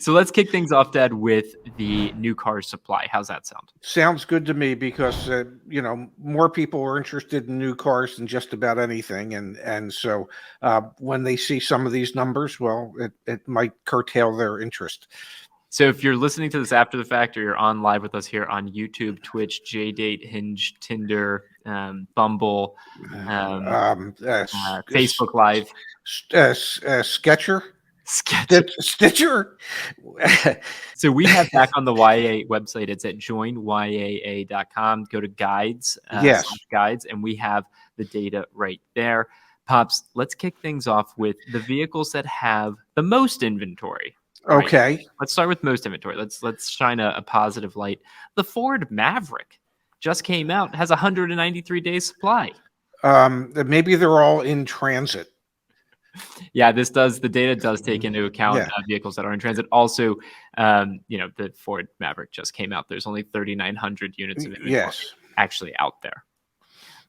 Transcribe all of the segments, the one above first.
So let's kick things off, Dad, with the new car supply. How's that sound? Sounds good to me because more people are interested in new cars than just about anything, and so when they see some of these numbers, well, it might curtail their interest. So if you're listening to this after the fact, or you're on live with us here on YouTube, Twitch, JDate, Hinge, Tinder, Bumble, Facebook Live, Sketcher. Stitcher. So we have back on the YAA website. It's at joinyaa.com. Go to guides, Yes. guides, and we have the data right there. Pops, let's kick things off with the vehicles that have the most inventory. Right? Okay. Let's start with most inventory. Let's shine a positive light. The Ford Maverick just came out, has 193 days supply. Maybe they're all in transit. Yeah, the data does take into account vehicles that are in transit. Also, the Ford Maverick just came out. There's only 3,900 units of inventory actually out there.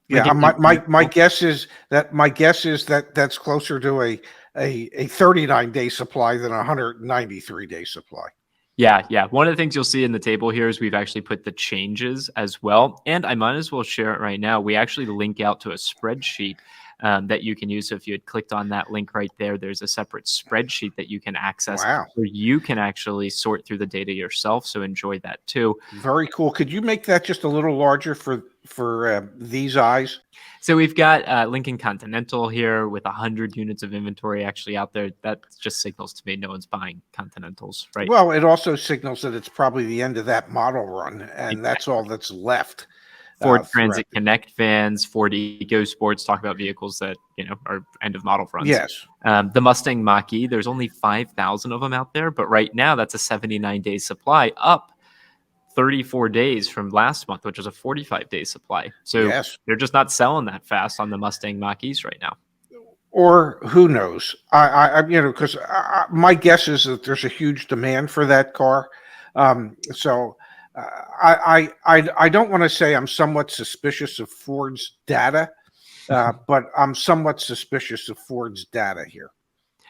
Yeah, my guess is that that's closer to a 39-day supply than a 193-day supply. Yeah. One of the things you'll see in the table here is we've actually put the changes as well. And I might as well share it right now. We actually link out to a spreadsheet that you can use. So if you had clicked on that link right there, there's a separate spreadsheet that you can access where you can actually sort through the data yourself. So enjoy that too. Very cool. Could you make that just a little larger for these eyes? So we've got Lincoln Continental here with 100 units of inventory actually out there. That just signals to me no one's buying Continentals, right? Well, it also signals that it's probably the end of that model run, and that's all that's left. Ford Transit Connect vans, Ford EcoSports, talk about vehicles that, are end of model runs. Yes. The Mustang Mach-E, there's only 5,000 of them out there, but right now that's a 79-day supply, up 34 days from last month, which was a 45-day supply. So they're just not selling that fast on the Mustang Mach-E's right now. Or who knows? Because my guess is that there's a huge demand for that car. So I don't want to say I'm somewhat suspicious of Ford's data, but I'm somewhat suspicious of Ford's data here.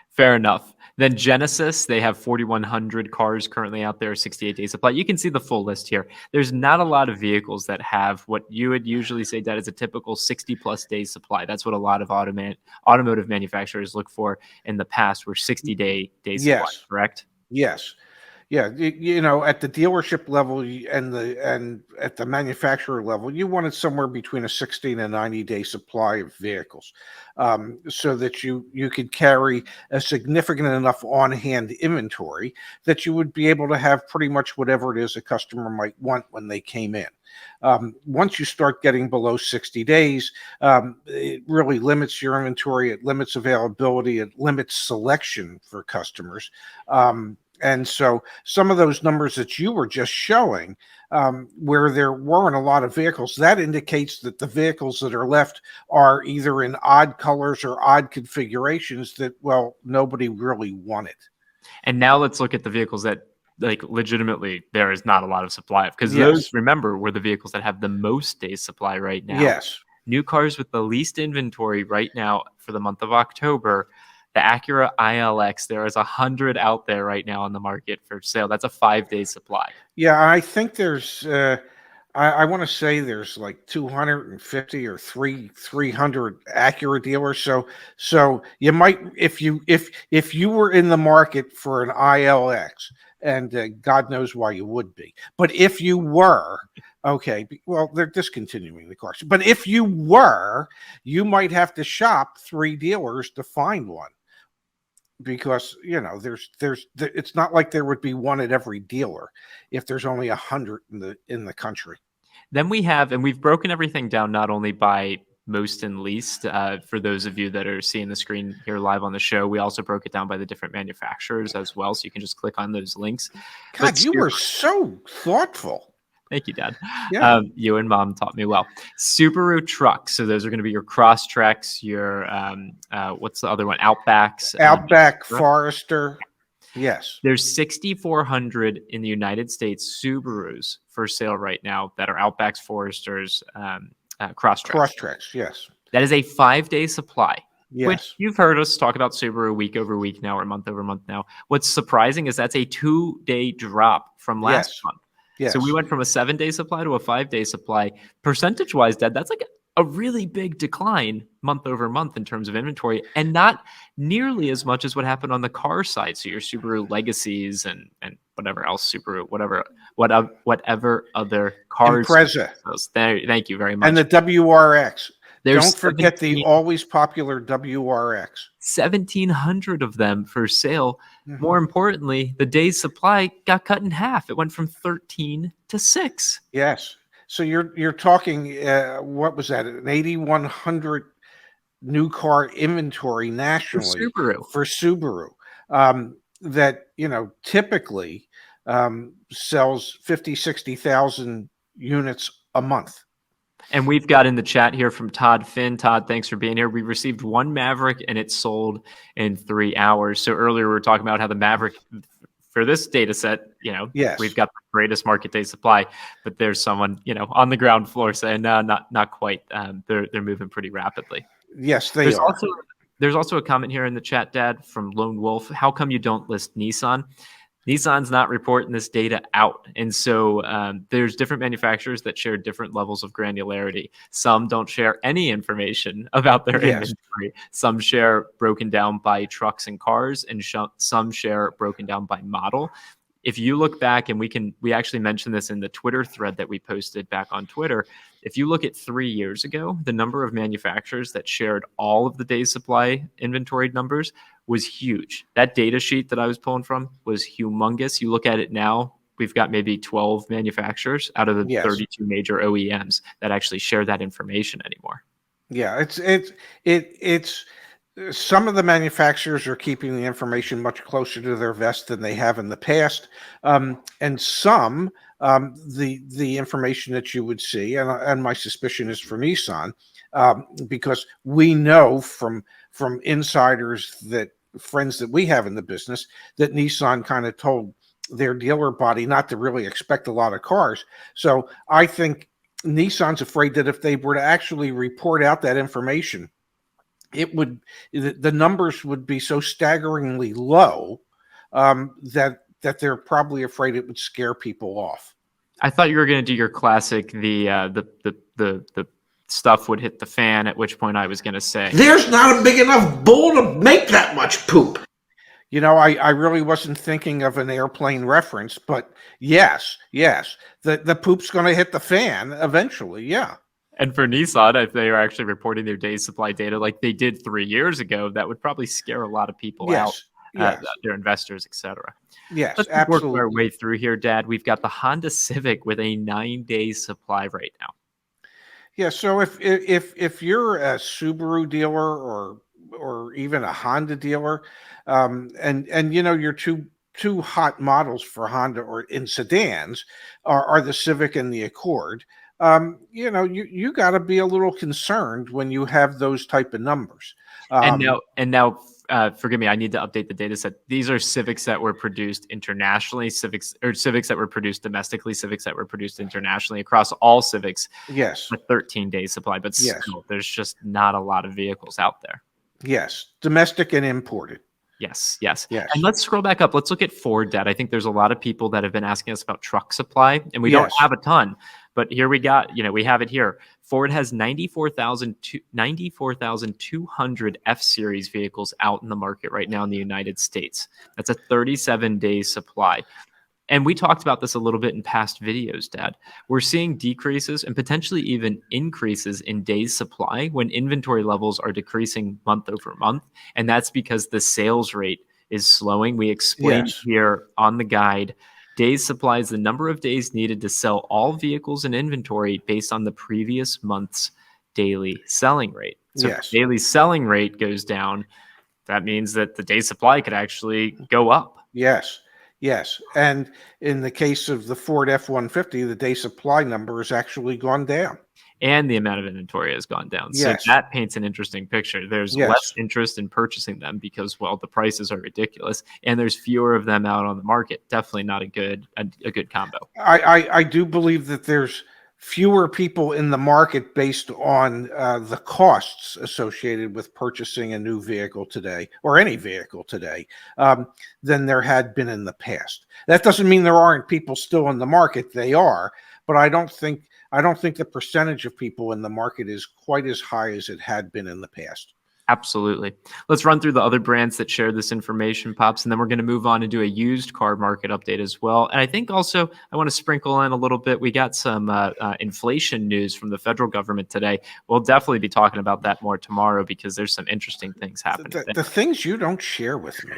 Fair enough. Then Genesis, they have 4,100 cars currently out there, 68-day supply. You can see the full list here. There's not a lot of vehicles that have what you would usually say that is a typical 60-plus day supply. That's what a lot of automotive manufacturers look for in the past, were 60-day supply, correct? Yes. Yeah, at the dealership level and at the manufacturer level, you wanted somewhere between a 60 and a 90-day supply of vehicles, so that you could carry a significant enough on-hand inventory that you would be able to have pretty much whatever it is a customer might want when they came in. Once you start getting below 60 days, it really limits your inventory, it limits availability, it limits selection for customers. And so some of those numbers that you were just showing, where there weren't a lot of vehicles, that indicates that the vehicles that are left are either in odd colors or odd configurations that, well, nobody really wanted. And now let's look at the vehicles that, legitimately, there is not a lot of supply of. Because those, remember, were the vehicles that have the most days supply right now. Yes. New cars with the least inventory right now for the month of October. The Acura ILX, there is 100 out there right now on the market for sale. That's a 5-day supply. Yeah, I think there's, I want to say there's like 250 or 300 Acura dealers. So you might, if you were in the market for an ILX, and God knows why you would be, but if you were, okay, well, they're discontinuing the cars, but if you were, you might have to shop 3 dealers to find one. Because it's not like there would be one at every dealer if there's only 100 in the country. Then we have, and we've broken everything down not only by most and least. For those of you that are seeing the screen here live on the show, we also broke it down by the different manufacturers as well, so you can just click on those links. God, you were so thoughtful. Thank you, Dad. Yeah. You and Mom taught me well. Subaru trucks. So those are going to be your Cross Treks, your what's the other one? Outbacks. Outback, Forester. Yes. There's 6,400 in the United States Subarus for sale right now that are Outbacks, Foresters, Cross Treks. Cross Treks, yes. That is a 5-day supply. which Yes. you've heard us talk about Subaru week over week now or month over month now. What's surprising is that's a 2-day drop from last Yes. month. So we Yes. went from a 7-day supply to a 5-day supply. Percentage wise, Dad, that's like a really big decline month over month in terms of inventory, and not nearly as much as what happened on the car side. So your Subaru Legacies and whatever else, Subaru, whatever other cars. Impreza Thank you very and much. the WRX. There's Don't forget the always popular WRX. 1,700 of them for sale. Mhm. More importantly, the day's supply got cut in half. It went from 13 to 6 Yes. So you're talking what was that? An 8,100 new car inventory for nationally Subaru. for Subaru. That typically sells 50, 60,000 units a month. And we've got in the chat here from Todd Finn. Todd, thanks for being here. We received one Maverick and it sold in 3 hours. So earlier we were talking about how the Maverick for this data set, Yes. we've got the greatest market day supply, but there's someone, on the ground floor saying, no, not quite. They're moving pretty rapidly. Yes, they are. There's also a comment here in the chat, Dad, from Lone Wolf. How come you don't list Nissan? Nissan's not reporting this data out. And so there's different manufacturers that share different levels of granularity. Some don't share any information about their Yes. inventory. Some share broken down by trucks and cars, and some share broken down by model. If you look back, and we actually mentioned this in the Twitter thread that we posted back on Twitter. If you look at 3 years ago, the number of manufacturers that shared all of the days supply inventory numbers was huge. That data sheet that I was pulling from was humongous. You look at it now, we've got maybe 12 manufacturers out of the Yes. 32 major OEMs that actually share that information anymore. Yeah, it's some of the manufacturers are keeping the information much closer to their vest than they have in the past, and some the information that you would see, and my suspicion is for Nissan, because we know from insiders, that friends that we have in the business, that Nissan kind of told their dealer body not to really expect a lot of cars. So I think Nissan's afraid that if they were to actually report out that information, the numbers would be so staggeringly low that they're probably afraid it would scare people off. I thought you were going to do your classic, the stuff would hit the fan, at which point I was going to say, there's not a big enough bowl to make that much poop. I really wasn't thinking of an airplane reference, but yes, the poop's going to hit the fan eventually. Yeah. And for Nissan, if they are actually reporting their days supply data like they did 3 years ago, that would probably scare a lot of people out, their investors, etc. Yes, Let's absolutely. work our way through here, Dad. We've got the Honda Civic with a 9-day supply right now. Yeah, so if you're a Subaru dealer or even a Honda dealer, and your two hot models for Honda or in sedans are the Civic and the Accord, you got to be a little concerned when you have those type of numbers. And now, forgive me, I need to update the data set. These are Civics that were produced internationally, Civics that were produced domestically, Civics that were produced internationally across all Civics. Yes, a 13-day supply, but still, there's just not a lot of vehicles out there. Yes, domestic and imported. Yes. Yes. And let's scroll back up. Let's look at Ford, Dad. I think there's a lot of people that have been asking us about truck supply, and we don't have a ton. But here we have it here. Ford has 94,200 F-Series vehicles out in the market right now in the United States. That's a 37-day supply. And we talked about this a little bit in past videos, Dad. We're seeing decreases and potentially even increases in days supply when inventory levels are decreasing month over month. And that's because the sales rate is slowing. We explained here on the guide, days supply is the number of days needed to sell all vehicles in inventory based on the previous month's daily selling rate. So if the daily selling rate goes down, that means that the day supply could actually go up. Yes. And in the case of the Ford F-150, the day supply number has actually gone down. And the amount of inventory has gone down. So that paints an interesting picture. There's less interest in purchasing them because, well, the prices are ridiculous, and there's fewer of them out on the market. Definitely not a good combo. I do believe that there's fewer people in the market based on the costs associated with purchasing a new vehicle today, or any vehicle today, than there had been in the past. That doesn't mean there aren't people still in the market. They are, but I don't think the percentage of people in the market is quite as high as it had been in the past. Absolutely. Let's run through the other brands that share this information, Pops, and then we're going to move on and do a used car market update as well. And I think also I want to sprinkle in a little bit. We got some inflation news from the federal government today. We'll definitely be talking about that more tomorrow because there's some interesting things happening. The things you don't share with me.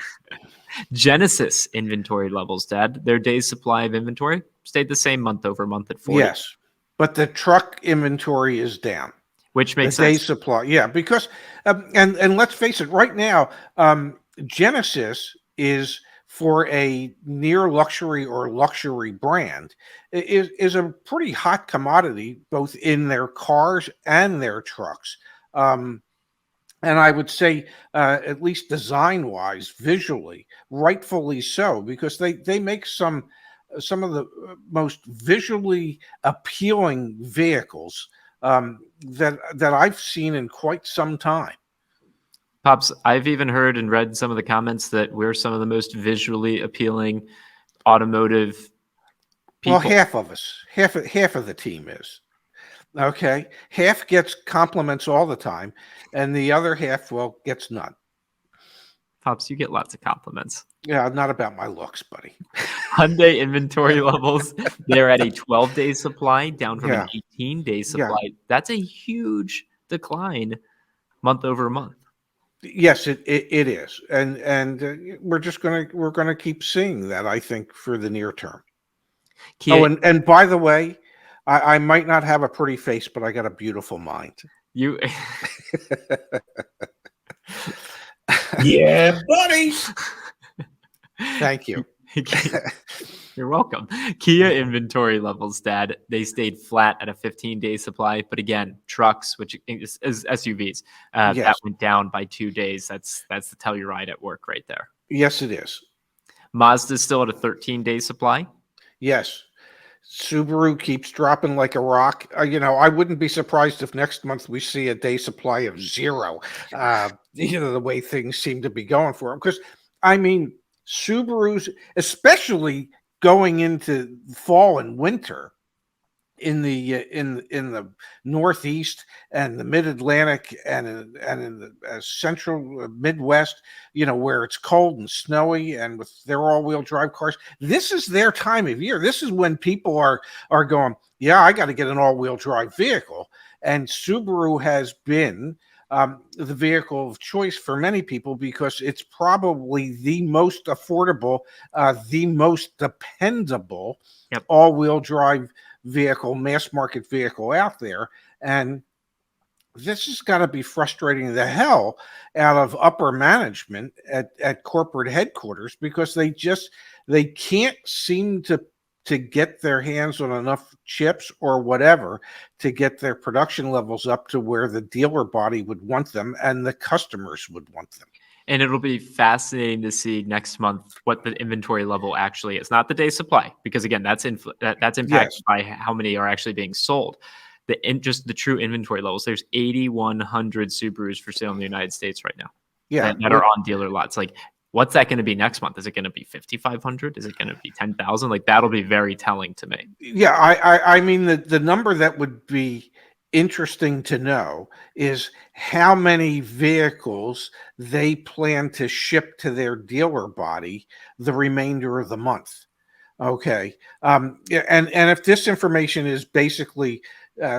Genesis inventory levels, Dad. Their days supply of inventory stayed the same month over month at 40. Yes, but the truck inventory is down. Which makes the day sense. supply, yeah, because and let's face it, right now, Genesis is, for a near luxury or luxury brand, is a pretty hot commodity, both in their cars and their trucks. And I would say, at least design wise, visually, rightfully so, because they make some of the most visually appealing vehicles that I've seen in quite some time. Pops, I've even heard and read some of the comments that we're some of the most visually appealing automotive people. Well, half of us, half of the team is. Okay, half gets compliments all the time, and the other half, well, gets none. Pops, you get lots of compliments. Yeah, not about my looks, buddy. Hyundai inventory levels, they're at a 12-day supply, down from an 18-day supply. Yeah. That's a huge decline month over month. Yes, it is, and we're gonna keep seeing that, I think, for the near term. Kia, Oh, and by the way, I might not have a pretty face, but I got a beautiful mind. you Yeah, buddy. Thank you. You're welcome. Kia inventory levels, Dad, they stayed flat at a 15-day supply. But again, trucks, which is SUVs, that Yes. went down by 2 days. That's the Telluride at work right there. Yes, it is. Mazda's still at a 13-day supply. Yes. Subaru keeps dropping like a rock. I wouldn't be surprised if next month we see a day supply of 0. The way things seem to be going for them. Because, I mean, Subarus, especially going into fall and winter in the Northeast and the Mid-Atlantic and in the central Midwest, where it's cold and snowy, and with their all-wheel drive cars, this is their time of year. This is when people are going, yeah, I got to get an all-wheel drive vehicle. And Subaru has been the vehicle of choice for many people because it's probably the most affordable, the most dependable all-wheel drive vehicle, mass market vehicle out there. And this has got to be frustrating the hell out of upper management at corporate headquarters, because they can't seem to get their hands on enough chips or whatever to get their production levels up to where the dealer body would want them and the customers would want them. And it'll be fascinating to see next month what the inventory level actually is. Not the day supply, because again, that's impacted by how many are actually being sold. Just the true inventory levels. There's 8,100 Subarus for sale in the United States right now. Yeah, that are on dealer lots. Like, what's that going to be next month? Is it going to be 5,500? Is it going to be 10,000? Like, that'll be very telling to me. Yeah, I mean the number that would be interesting to know is how many vehicles they plan to ship to their dealer body the remainder of the month. Okay, and if this information is basically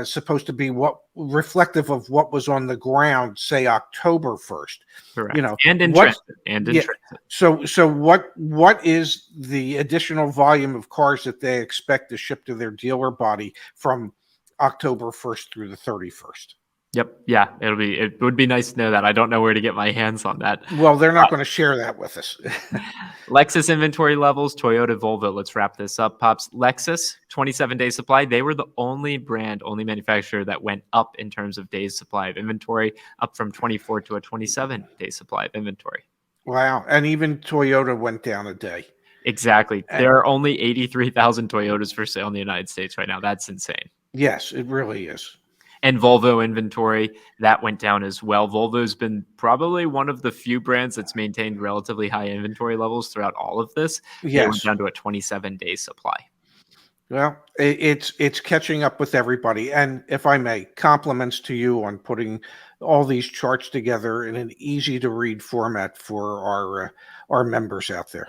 supposed to be reflective of what was on the ground, say October 1st. Correct. And in transit. So what is the additional volume of cars that they expect to ship to their dealer body from October 1st through the 31st? Yep. Yeah, it would be nice to know that. I don't know where to get my hands on that. Well, they're not going to share that with us. Lexus inventory levels, Toyota, Volvo. Let's wrap this up, Pops. Lexus, 27-day supply. They were the only manufacturer that went up in terms of days supply of inventory, up from 24 to a 27-day supply of inventory. Wow. And even Toyota went down a day. Exactly. There are only 83,000 Toyotas for sale in the United States right now. That's insane. Yes, it really is. And Volvo inventory, that went down as well. Volvo's been probably one of the few brands that's maintained relatively high inventory levels throughout all of this. They went Yes. down to a 27-day supply. Well, it's catching up with everybody. And if I may, compliments to you on putting all these charts together in an easy to read format for our members out there.